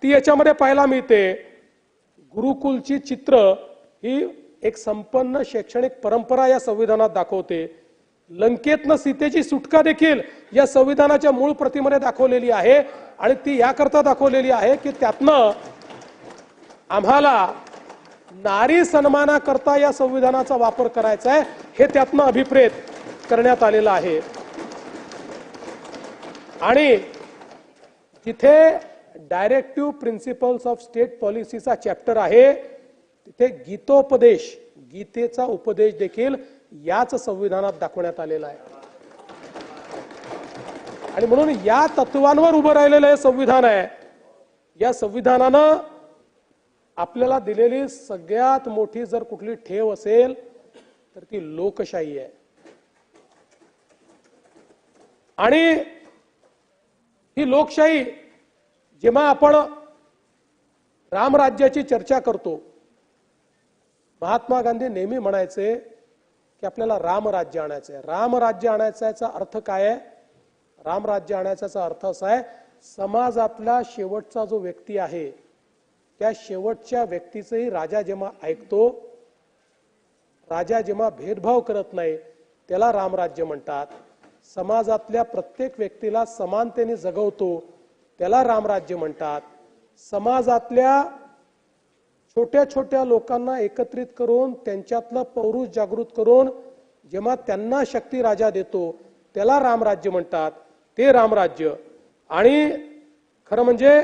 ती याच्यामध्ये पाहायला मिळते। गुरुकुलची चित्र ही एक संपन्न शैक्षणिक परंपरा या संविधानात दाखवते। लंकेतनं सीतेची सुटका देखील या संविधानाच्या मूळ प्रतिमेने दाखवलेली आहे आणि ती याकरता दाखवलेली आहे की त्यातनं आम्हाला नारी सन्मानाकरता या संविधानाचा वापर करायचा आहे हे त्यातनं अभिप्रेत करण्यात आलेलं आहे। आणि जिथे डायरेक्टिव्ह प्रिन्सिपल्स ऑफ स्टेट पॉलिसीचा चॅप्टर आहे तिथे गीतोपदेश, गीतेचा उपदेश देखील याच संविधानात दाखवण्यात आलेला आहे। आणि म्हणून या तत्वांवर उभं राहिलेलं हे संविधान आहे। या संविधानानं आपल्याला दिलेली सगळ्यात मोठी जर कुठली ठेव असेल तर ती लोकशाही आहे। आणि ही लोकशाही जेव्हा आपण रामराज्याची चर्चा करतो, महात्मा गांधी नेहमी म्हणायचे की आपल्याला रामराज्य आणायचं आहे। रामराज्य आणायचा अर्थ काय आहे? रामराज्य आणायचा अर्थ असा आहे, समाजातला शेवटचा जो व्यक्ती आहे त्या शेवटच्या व्यक्तीचंही राजा जेव्हा ऐकतो, राजा जेव्हा भेदभाव करत नाही, त्याला रामराज्य म्हणतात। समाजातल्या प्रत्येक व्यक्तीला समानतेने जगवतो, त्याला रामराज्य म्हणतात। समाजातल्या छोट्या छोट्या लोकांना एकत्रित करून त्यांच्यातलं पौरुष जागृत करून जेव्हा त्यांना शक्ती राजा देतो त्याला रामराज्य म्हणतात, ते रामराज्य। आणि खरं म्हणजे